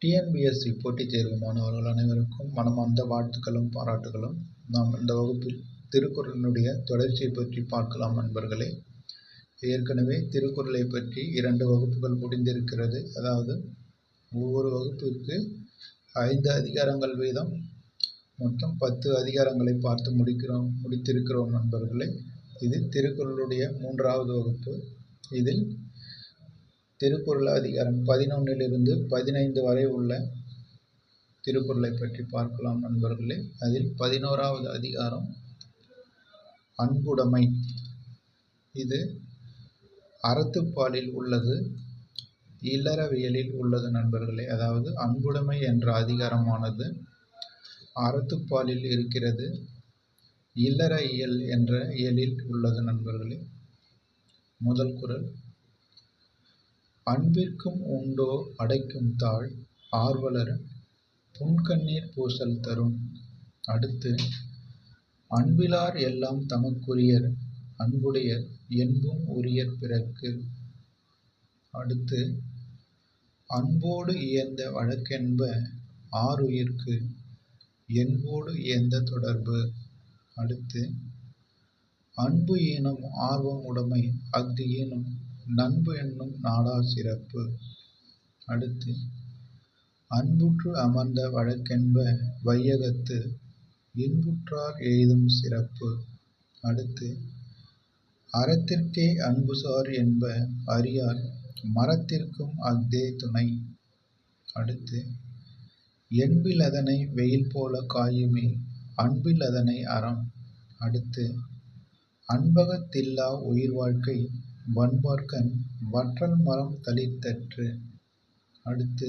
TNPSC போட்டித் தேர்வு மாணவர்கள் அனைவருக்கும் மனமார்ந்த வாழ்த்துக்களும் பாராட்டுகளும். நாம் இந்த வகுப்பில் திருக்குறளினுடைய தொடர்ச்சியை பற்றி பார்க்கலாம் நண்பர்களே. ஏற்கனவே திருக்குறளை பற்றி 2 வகுப்புகள் முடிந்திருக்கிறது. அதாவது ஒவ்வொரு வகுப்பிற்கு 5 அதிகாரங்கள் வீதம் மொத்தம் 10 அதிகாரங்களை பார்த்து முடித்திருக்கிறோம் நண்பர்களே. இது திருக்குறளுடைய 3வது வகுப்பு. இதில் திருக்குறள் அதிகாரம் 11 15 வரை உள்ள திருக்குறளை பற்றி பார்க்கலாம் நண்பர்களே. அதில் 11வது அதிகாரம் அன்புடைமை. இது அறத்துப்பாலில் உள்ளது, இல்லறவியலில் உள்ளது நண்பர்களே. அதாவது அன்புடைமை என்ற அதிகாரமானது அறத்துப்பாலில் இருக்கிறது, இல்லற இயல் என்ற இயலில் உள்ளது நண்பர்களே. முதல் குறள்: அன்பிற்கும் உண்டோ அடைக்கும் தாழ், ஆர்வலர் புன்கண்ணீர் பூசல் தரும். அடுத்து: அன்பிலார் எல்லாம் தமக்குரியர், அன்புடையர் என்பும் உரியர் பிறர்க்கு. அடுத்து: அன்போடு இயைந்த வழக்கென்ப ஆருயிர்க்கு, என்போடு இயைந்த தொடர்பு. அடுத்து: அன்பு ஈனும் ஆர்வம் உடைமை, அஃது ஈனும் நண்பு என்னும் நாடா சிறப்பு. அடுத்து: அன்புற்று அமர்ந்த வழக்கென்ப வையகத்து, இன்புற்றார் எய்தும் சிறப்பு. அடுத்து: அறத்திற்கே அன்புசார் என்ப அறியார், மறத்திற்கும் அஃதே துணை. அடுத்து: என்பில் அதனை வெயில் போல காயுமே, அன்பில் அதனை அறம். அடுத்து: அன்பகத் தில்லா உயிர் வாழ்க்கை, வன்பார்க்கண் வற்றல் மரம் தளிர்த்தற்று. அடுத்து: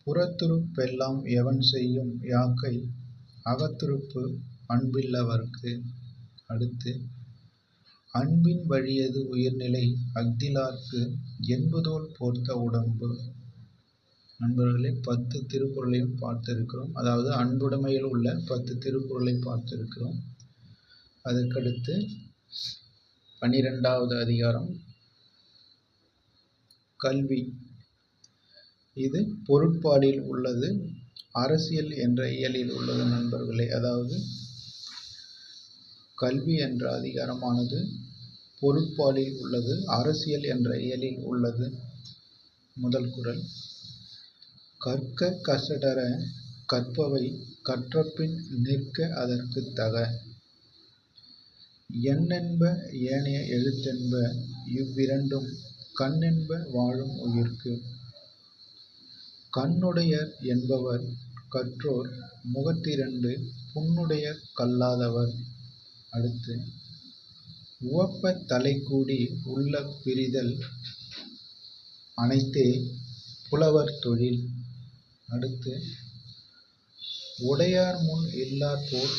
புறத்துறுப்பெல்லாம் எவன் செய்யும் யாக்கை, அகத்துறுப்பு அன்பில்லவர்க்கு. அடுத்து: அன்பின் வழியது உயிர்நிலை, அஃதிலார்க்கு என்புதோள் போர்த்த உடம்பு. நண்பர்களே, 10 திருக்குறளையும் பார்த்திருக்கிறோம். அதாவது அன்புடைமையில் உள்ள 10 திருக்குறளை பார்த்திருக்கிறோம். அதற்கடுத்து 12வது அதிகாரம் கல்வி. இது பொருட்பாலில் உள்ளது, அரசியல் என்ற இயலில் உள்ளது நண்பர்களே. அதாவது கல்வி என்ற அதிகாரமானது பொருட்பாலில் உள்ளது, அரசியல் என்ற இயலில் உள்ளது. முதல் குறள்: கற்க கசடற கற்பவை, கற்றபின் நிற்க அதற்கு தக. எண்ணென்ப ஏனைய எழுத்தென்ப, இவ்விரண்டும் கண்ணென்ப வாழும் உயிர்க்கு. கண்ணுடையர் என்பவர் கற்றோர், முகத்திரண்டு புண்ணுடையர் கல்லாதவர். அடுத்து: உவப்ப தலைக்கூடி உள்ள பிரிதல் அனைத்தே புலவர் தொழில். அடுத்து: உடையார் முன் இல்லார் போல்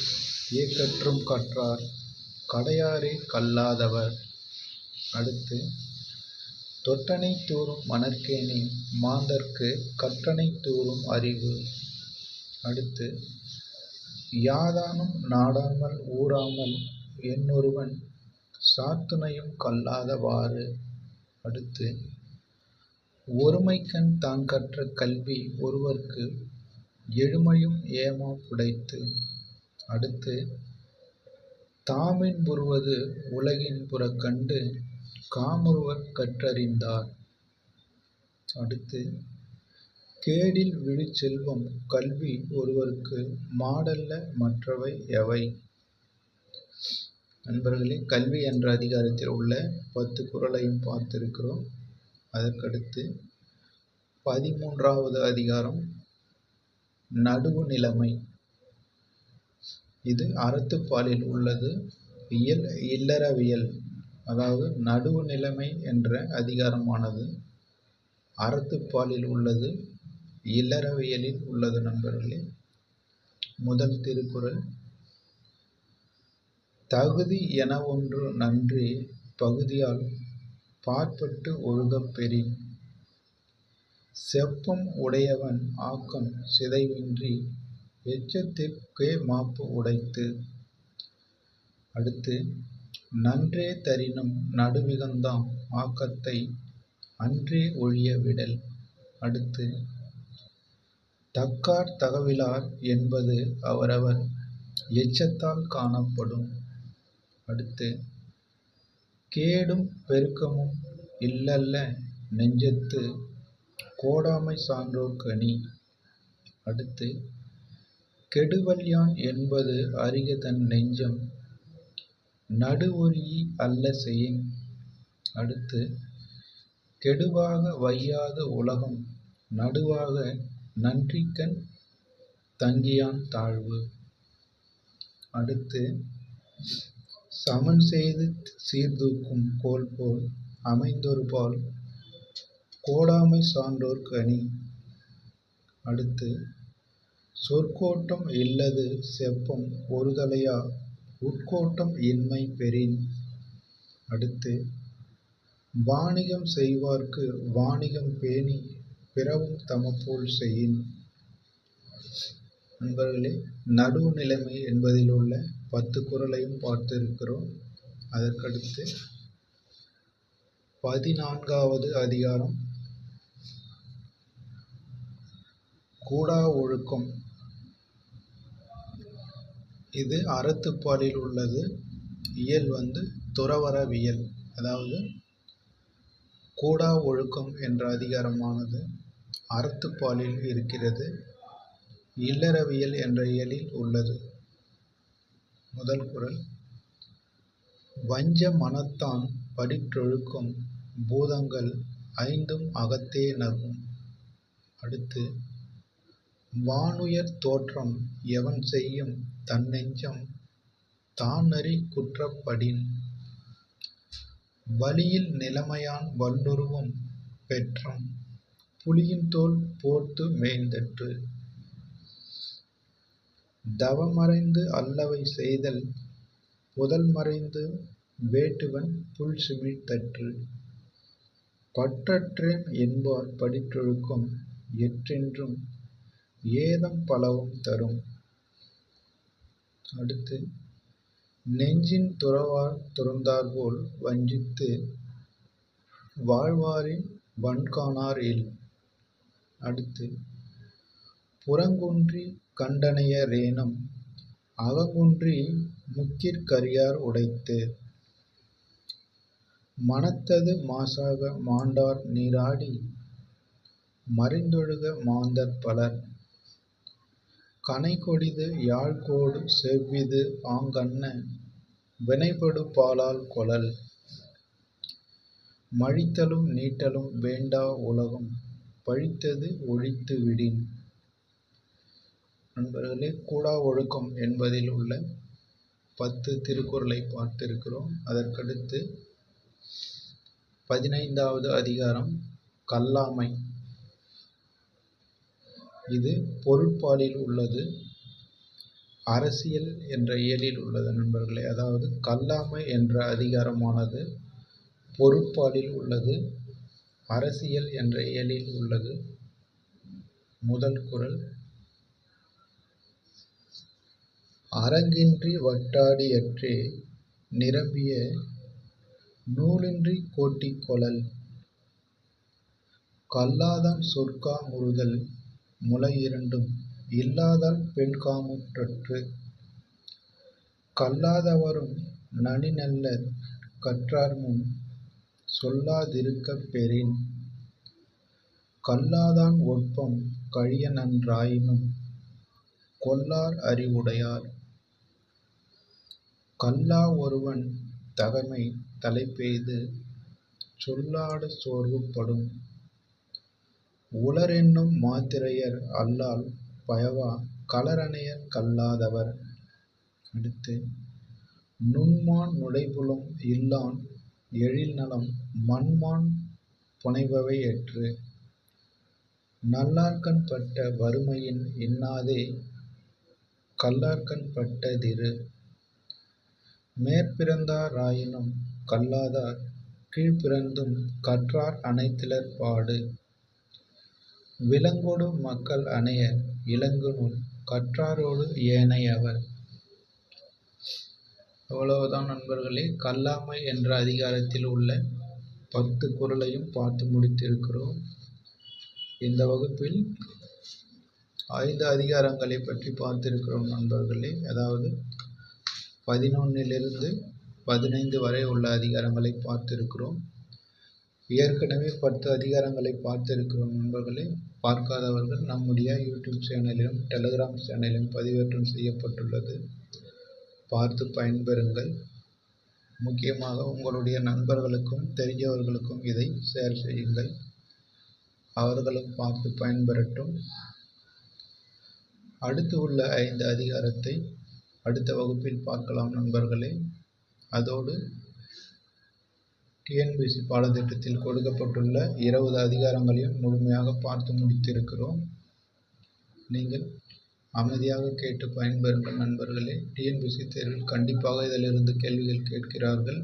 ஏக்கற்றும் கற்றார், கடையாரே கல்லாதவர். அடுத்து: தொட்டனை தூறும் மணற்கேணி, மாந்தர்க்கு கற்றனை தூறும் அறிவு. அடுத்து: யாதானும் நாடாமல் ஊராமல் என்னொருவன், சாத்துணையும் கல்லாத வாறு. அடுத்து: ஒருமைக்கண் தான் கற்ற கல்வி ஒருவர்க்கு, எழுமையும் ஏமா புடைத்து. அடுத்து: தாமின்புறுவது உலகின்புறக் கண்டு, காமுறுவர் கற்றறிந்தார். அடுத்து: கேடில் விழுச் செல்வம் கல்வி ஒருவர்க்கு, மாடல்ல மற்றவை எவை. நண்பர்களே, கல்வி என்ற அதிகாரத்தில் உள்ள 10 குறளையும் பார்த்திருக்கிறோம். அதற்கடுத்து 13வது அதிகாரம் நடுவு நிலைமை. இது அறத்துப்பாலில் உள்ளது, இல்லறவியல். அதாவது நடுவு நிலைமை என்ற அதிகாரமானது அறத்துப்பாலில் உள்ளது, இல்லறவியலில் உள்ளது நண்பர்களே. முதல் திருக்குறள்: தகுதி என ஒன்று நன்றே, பகுதியால் பாற்பட்டு ஒழுகப் பெறின். செப்பம் உடையவன் ஆக்கம் சிதைவின்றி, எச்சத்திற்கே மாப்பு உடைத்து. அடுத்து: நன்றே தரினும் நடுமிகந்தாம் ஆக்கத்தை, அன்றே ஒழிய விடல். அடுத்து: தக்கார் தகவிலார் என்பது அவரவர் எச்சத்தால் காணப்படும். அடுத்து கேடும் பெருக்கமும் இல்லல்ல நெஞ்சத்து கோடாமை சான்றோர் கனி. அடுத்து கெடுவல்யான் என்பது அறிகதன் நெஞ்சம் நடுவொரீ அல்ல செயின். அடுத்து கெடுவாக வையாது உலகம் நடுவாக நன்றிக்கண் தங்கியான் தாழ்வு. அடுத்து சமன் செய்து சீர்தூக்கும் கோல் போல் அமைந்தொருபால் கோடாமை சான்றோர் கனி. அடுத்து சொற்கோட்டம் இல்லது செப்பம் ஒருதலையா உட்கோட்டம் இன்மை பெறின். அடுத்து வாணிகம் செய்வார்க்கு வாணிகம் பேணி பிறவும் தமப்போல் செய்யின். நண்பர்களே, நடுவு நிலைமை என்பதில் உள்ள 10 குறளையும் பார்த்திருக்கிறோம். அதற்கடுத்து 14வது அதிகாரம் கூடா ஒழுக்கம். இது அறத்துப்பாலில் உள்ளது. இயல் துறவறவியல். அதாவது கூடா ஒழுக்கம் என்ற அதிகாரமானது அறத்துப்பாலில் இருக்கிறது. இல்லறவியல் என்ற இயலில் உள்ளது. முதல் குறள். வஞ்ச மனத்தான் படிற்றொழுக்கம் பூதங்கள் 5ம் அகத்தே நகும். அடுத்து வானுயர் தோற்றம் எவன் செய்யும் தன்னெஞ்சம் தானறி குற்றப்படின். வலியில் நிலைமையான் வல்லுருவம் பெற்றம் புலியின் தோல் போர்த்து மேய்ந்தற்று. தவமறைந்து அல்லவை செய்தல் புதல் மறைந்து வேட்டுவன் புல் சிமிழ்த்தற்று. பற்றற்றேன் என்பார் படிற்றொழுக்கம் எற்றென்றும் ஏதம் பலவும் தரும். அடுத்து நெஞ்சின் துறவார் துறந்தார்போல் வஞ்சித்து வாழ்வாரின் வன்காணார் இல். அடுத்து புறங்குன்றி கண்டனைய ரேனம் அகங்குன்றி முக்கிற் உடைத்து. மனத்தது மாசாக மாண்டார் நீராடி மறைந்தொழுக மாந்தர் பலர். கனைகொடிது யாழ்கோடு செவ்விது ஆங்கண்ண வினைபடு பாலால் கொளல். மழித்தலும் நீட்டலும் வேண்டா உலகம் பழித்தது ஒழித்து விடின். நண்பர்களே, கூடா ஒழுக்கம் என்பதில் உள்ள 10 திருக்குறளை பார்த்திருக்கிறோம். அதற்கடுத்து 15வது அதிகாரம் கல்லாமை. இது பொருட்பாலில் உள்ளது. அரசியல் என்ற இயலில் உள்ளது நண்பர்களே. அதாவது கல்லாமை என்ற அதிகாரமானது பொருட்பாலில் உள்ளது, அரசியல் என்ற இயலில் உள்ளது. முதல் குறள். அரங்கின்றி வட்டாடியற்றே நிரம்பிய நூலின்றி கோட்டிக் கொளல். கல்லாதான் சொற்கா முறுதல் முலை இரண்டும் இல்லாதால் பெண்காமுற்றற்று. கல்லாதவரும் நனிநல்லர் கற்றார்முன் சொல்லாதிருக்கப் பெறின். கல்லாதான் ஒட்பம் கழியநன் ராயினும் கொல்லார் அறிவுடையார். கல்லா ஒருவன் தகைமை தலைப்பெய்து சொல்லாடு சோர்வுபடும். உளரென்னும் மாத்திரையர் அல்லால் பயவா களரனையர் கல்லாதவர். அடுத்து நுண்மான் நுழைபுலம் இல்லான் எழில்நலம் மண்மான் புனைபவை எற்று. நல்லார்கண் பட்ட வறுமையின் இன்னாதே கல்லார்கண் பட்ட திரு. மேற்பிறந்தார் ஆயினும் கல்லாதார் கீழ்பிறந்தும் கற்றார் அனைத்திலர் பாடு. விலங்கொடு மக்கள் அணைய இலங்குநூல் கற்றாரோடு ஏனையவர். அவ்வளவுதான் நண்பர்களே. கல்லாமை என்ற அதிகாரத்தில் உள்ள 10 குறளையும் பார்த்து முடித்திருக்கிறோம். இந்த வகுப்பில் 5 அதிகாரங்களை பற்றி பார்த்திருக்கிறோம் நண்பர்களே. அதாவது 11லிருந்து 15 வரை உள்ள அதிகாரங்களை பார்த்திருக்கிறோம். ஏற்கனவே 10 அதிகாரங்களை பார்த்திருக்கிறோம் நண்பர்களே. பார்க்காதவர்கள் நம்முடைய யூடியூப் சேனலிலும் டெலிகிராம் சேனலிலும் பதிவேற்றம் செய்யப்பட்டுள்ளது. பார்த்து பயன்பெறுங்கள். முக்கியமாக உங்களுடைய நண்பர்களுக்கும் தெரிஞ்சவர்களுக்கும் இதை ஷேர் செய்யுங்கள். அவர்களும் பார்த்து பயன்பெறட்டும். அடுத்து உள்ள 5 அதிகாரத்தை அடுத்த வகுப்பில் பார்க்கலாம் நண்பர்களே. அதோடு டிஎன்பிஎஸ்சி பாடத்திட்டத்தில் கொடுக்கப்பட்டுள்ள 20 அதிகாரங்களையும் முழுமையாக பார்த்து முடித்திருக்கிறோம். நீங்கள் அமைதியாக கேட்டு பயன்பெறுங்கள் நண்பர்களே. டிஎன்பிஎஸ்சி தேர்வில் கண்டிப்பாக இதிலிருந்து கேள்விகள் கேட்கிறார்கள்.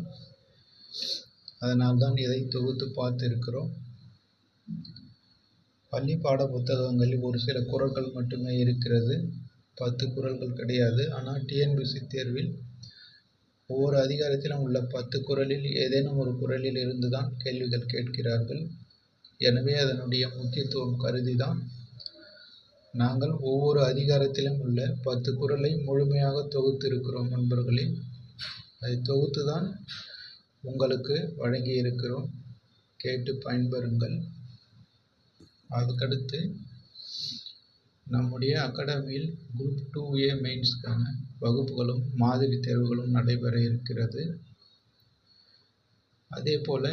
அதனால்தான் இதை தொகுத்து பார்த்திருக்கிறோம். பள்ளி பாட புத்தகங்களில் ஒரு சில குறள்கள் மட்டுமே இருக்கிறது. 10 குறள்கள் கிடையாது. ஆனால் டிஎன்பிஎஸ்சி தேர்வில் ஒவ்வொரு அதிகாரத்திலும் உள்ள 10 குறளில் ஏதேனும் ஒரு குறளில் இருந்து தான் கேள்விகள் கேட்கிறார்கள். எனவே அதனுடைய முக்கியத்துவம் கருதி தான் நாங்கள் ஒவ்வொரு அதிகாரத்திலும் உள்ள 10 குறளை முழுமையாக தொகுத்து இருக்கிறோம் நண்பர்களே. அதை தொகுத்து தான் உங்களுக்கு வழங்கி இருக்கிறோம். கேட்டு பயன்பெறுங்கள். அதுக்கடுத்து நம்முடைய அகாடமியில் குரூப் 2A மெயின்ஸ்க்கான வகுப்புகளும் மாதிரி தேர்வுகளும் நடைபெற இருக்கிறது. அதே போல்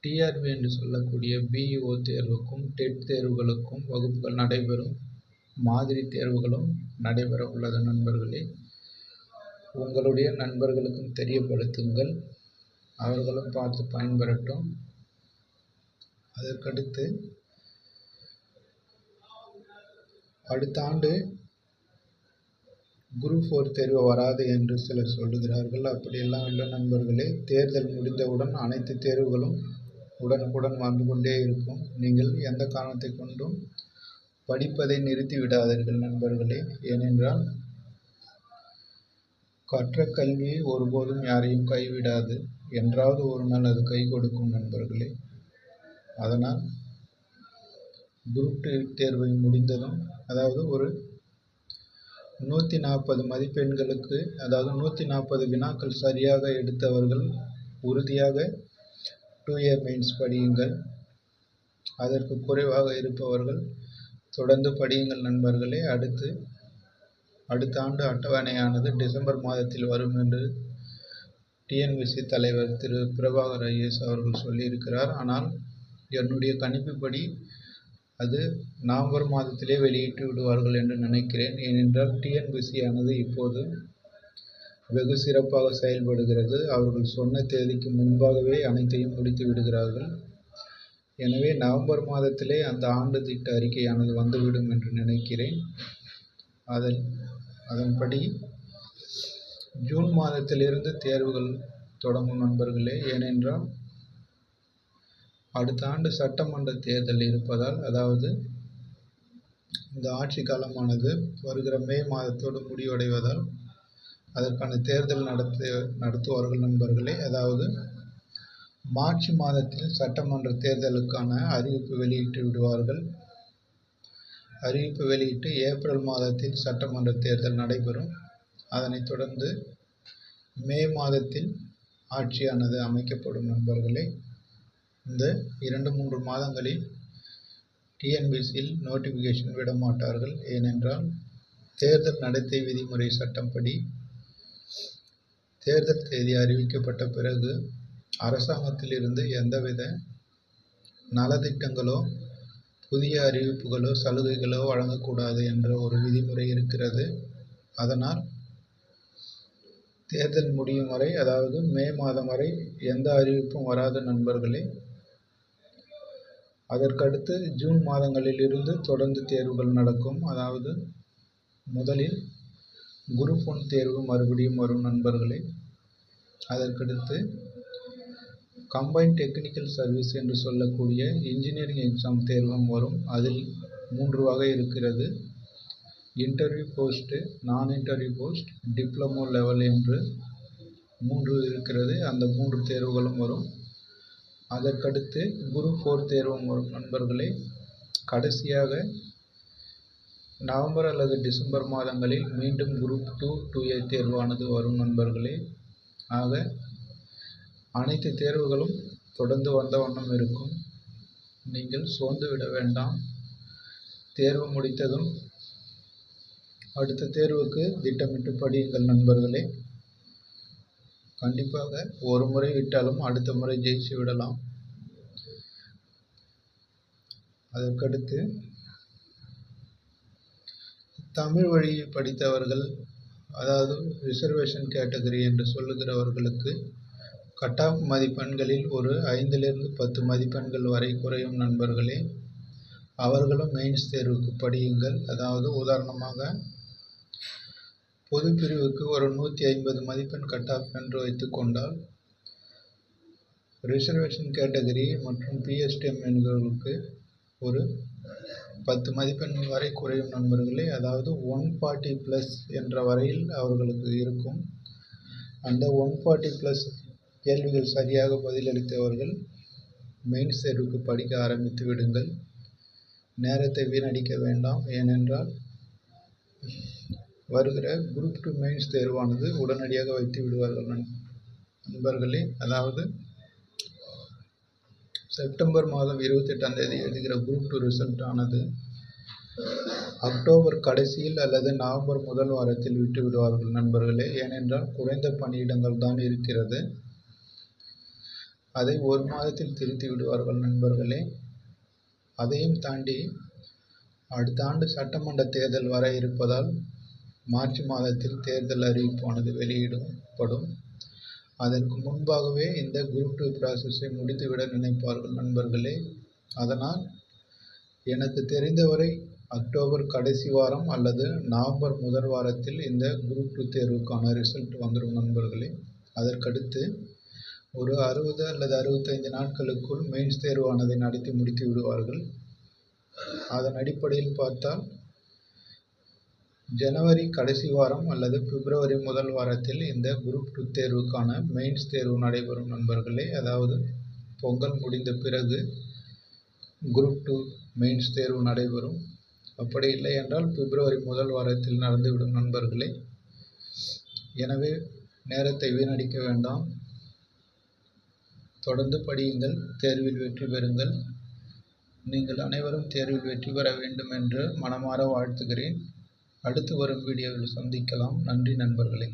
டிஆர்பி என்று சொல்லக்கூடிய பிஇஓ தேர்வுக்கும் டெட் தேர்வுகளுக்கும் வகுப்புகள் நடைபெறும். மாதிரி தேர்வுகளும் நடைபெற உள்ளது நண்பர்களே. உங்களுடைய நண்பர்களுக்கும் தெரியப்படுத்துங்கள். அவர்களும் பார்த்து பயன்பெறட்டும். அதற்கடுத்து அடுத்த ஆண்டு குரூப் 4 தேர்வு வராது என்று சிலர் சொல்லுகிறார்கள். அப்படியெல்லாம் இல்லை நண்பர்களே. தேர்தல் முடிந்தவுடன் அனைத்து தேர்வுகளும் உடனுக்குடன் வந்து கொண்டே இருக்கும். நீங்கள் எந்த காரணத்தை கொண்டும் படிப்பதை நிறுத்தி விடாதீர்கள் நண்பர்களே. ஏனென்றால் கற்ற கல்வி ஒருபோதும் யாரையும் கைவிடாது. என்றாவது ஒரு நாள் அது கை கொடுக்கும் நண்பர்களே. அதனால் குரூப் 2 தேர்வை முடிந்ததும், அதாவது ஒரு 140 மதிப்பெண்களுக்கு, அதாவது 140 வினாக்கள் சரியாக எடுத்தவர்கள் உறுதியாக 2A மெயின்ஸ் படியுங்கள். அதற்கு குறைவாக இருப்பவர்கள் தொடர்ந்து படியுங்கள் நண்பர்களே. அடுத்த ஆண்டு அட்டவணையானது டிசம்பர் மாதத்தில் வரும் என்று டிஎன்பிஎஸ்சி தலைவர் திரு பிரபாகர் ஐஏஎஸ் அவர்கள் சொல்லியிருக்கிறார். ஆனால் என்னுடைய கணிப்புப்படி அது நவம்பர் மாதத்திலே வெளியிட்டு விடுவார்கள் என்று நினைக்கிறேன். ஏனென்றால் டிஎன்பிஎஸ்சி ஆனது இப்போது வெகு சிறப்பாக செயல்படுகிறது. அவர்கள் சொன்ன தேதிக்கு முன்பாகவே அனைத்தையும் முடித்து விடுகிறார்கள். எனவே நவம்பர் மாதத்திலே அந்த ஆண்டு திட்ட அறிக்கையானது வந்துவிடும் என்று நினைக்கிறேன். அதன்படி ஜூன் மாதத்திலிருந்து தேர்வுகள் தொடங்கும் நண்பர்களே. ஏனென்றால் அடுத்த ஆண்டு சட்டமன்ற தேர்தல் இருப்பதால், அதாவது இந்த ஆட்சி காலமானது வருகிற மே மாதத்தோடு முடிவடைவதால் அதற்கான தேர்தல் நடத்துவார்கள் நண்பர்களே. அதாவது மார்ச் மாதத்தில் சட்டமன்ற தேர்தலுக்கான அறிவிப்பு வெளியிட்டு விடுவார்கள். அறிவிப்பு வெளியிட்டு ஏப்ரல் மாதத்தில் சட்டமன்ற தேர்தல் நடைபெறும். அதனைத் தொடர்ந்து மே மாதத்தில் ஆட்சியானது அமைக்கப்படும் நண்பர்களே. இந்த 2-3 மாதங்களில் டிஎன்பிஎஸ்சியில் நோட்டிஃபிகேஷன் விட மாட்டார்கள். ஏனென்றால் தேர்தல் நடத்தை விதிமுறை சட்டம்படி தேர்தல் தேதி அறிவிக்கப்பட்ட பிறகு அரசாங்கத்திலிருந்து எந்தவித நலத்திட்டங்களோ புதிய அறிவிப்புகளோ சலுகைகளோ வழங்கக்கூடாது என்ற ஒரு விதிமுறை இருக்கிறது. அதனால் தேர்தல் முடியும் வரை, அதாவது மே மாதம் வரை எந்த அறிவிப்பும் வராத நண்பர்களே. அதற்கடுத்து ஜூன் மாதங்களில் இருந்து தொடர்ந்து தேர்வுகள் நடக்கும். அதாவது முதலில் குரூப் 1 தேர்வு மறுபடியும் வரும் நண்பர்களே. அதற்கடுத்து கம்பைன்ட் டெக்னிக்கல் சர்வீஸ் என்று சொல்லக்கூடிய இன்ஜினியரிங் எக்ஸாம் தேர்வும் வரும். அதில் 3 வகை இருக்கிறது. இன்டர்வியூ போஸ்ட்டு, நான் இன்டர்வியூ போஸ்ட், டிப்ளமோ லெவல் என்று 3 இருக்கிறது. அந்த 3 தேர்வுகளும் வரும். அதற்கடுத்து குரூப் 4 தேர்வும் வரும் நண்பர்களே. கடைசியாக நவம்பர் அல்லது டிசம்பர் மாதங்களில் மீண்டும் குரூப் 2 2A தேர்வானது வரும் நண்பர்களே. ஆக அனைத்து தேர்வுகளும் தொடர்ந்து வந்த வண்ணம் இருக்கும். நீங்கள் சோர்ந்து விட வேண்டாம். தேர்வு முடித்ததும் அடுத்த தேர்வுக்கு திட்டமிட்டு படியுங்கள் நண்பர்களே. கண்டிப்பாக ஒரு முறை விட்டாலும் அடுத்த முறை ஜெயிச்சு விடலாம். அதற்கடுத்து தமிழ் வழியை படித்தவர்கள், அதாவது ரிசர்வேஷன் கேட்டகரி என்று சொல்லுகிறவர்களுக்கு கட் ஆஃப் மதிப்பெண்களில் ஒரு 5லிருந்து 10 மதிப்பெண்கள் வரை குறையும் நண்பர்களே. அவர்களும் மெயின்ஸ் தேர்வுக்கு படியுங்கள். அதாவது உதாரணமாக பொது பிரிவுக்கு ஒரு 150 மதிப்பெண் கட் ஆஃப் என்று வைத்துக்கொண்டால், ரிசர்வேஷன் கேட்டகரி மற்றும் பிஎஸ்டிஎம் என்பவர்களுக்கு ஒரு 10 மதிப்பெண் வரை குறையும் நண்பர்களே. அதாவது 140+ என்ற வரையில் அவர்களுக்கு இருக்கும். அந்த 140+ கேள்விகள் சரியாக பதிலளித்தவர்கள் மெயின்ஸ் தேர்வுக்கு படிக்க ஆரம்பித்து விடுங்கள். நேரத்தை வீணடிக்க வேண்டாம். ஏனென்றால் வருகிற குரூப் 2 மெயின்ஸ் தேர்வானது உடனடியாக வைத்து விடுவார்கள் நண்பர்களே. அதாவது செப்டம்பர் மாதம் 28ஆம் தேதி எழுதுகிற குரூப் 2 ரிசல்ட் ஆனது அக்டோபர் கடைசியில் அல்லது நவம்பர் முதல் வாரத்தில் விட்டு விடுவார்கள் நண்பர்களே. ஏனென்றால் குறைந்த பணியிடங்கள் தான் இருக்கிறது. அதை ஒரு மாதத்தில் திருத்தி விடுவார்கள் நண்பர்களே. அதையும் தாண்டி அடுத்த ஆண்டு சட்டமன்ற தேர்தல் வர இருப்பதால் மார்ச் மாதத்தில் தேர்தல் அறிவிப்பானது வெளியிடப்படும். அதற்கு முன்பாகவே இந்த குரூப் 2 ப்ராசஸை முடித்துவிட நினைப்பார்கள் நண்பர்களே. அதனால் எனக்கு தெரிந்தவரை அக்டோபர் கடைசி வாரம் அல்லது நவம்பர் முதல் வாரத்தில் இந்த குரூப் 2 தேர்வுக்கான ரிசல்ட் வந்துடும் நண்பர்களே. அதற்கடுத்து ஒரு 60 அல்லது 65 நாட்களுக்குள் மெயின்ஸ் தேர்வானதை நடத்தி முடித்து விடுவார்கள். அதன் அடிப்படையில் பார்த்தால் ஜனவரி கடைசி வாரம் அல்லது பிப்ரவரி முதல் வாரத்தில் இந்த குரூப் 2 தேர்வுக்கான மெயின்ஸ் தேர்வு நடைபெறும் நண்பர்களே. அதாவது பொங்கல் முடிந்த பிறகு குரூப் 2 மெயின்ஸ் தேர்வு நடைபெறும். அப்படி இல்லை என்றால் பிப்ரவரி முதல் வாரத்தில் நடந்துவிடும் நண்பர்களே. எனவே நேரத்தை வீணடிக்க வேண்டாம். தொடர்ந்து படியுங்கள். தேர்வில் வெற்றி பெறுங்கள். நீங்கள் அனைவரும் தேர்வில் வெற்றி பெற வேண்டும் என்று மனமாற வாழ்த்துகிறேன். அடுத்து வரும் வீடியோவில் சந்திக்கலாம். நன்றி நண்பர்களே.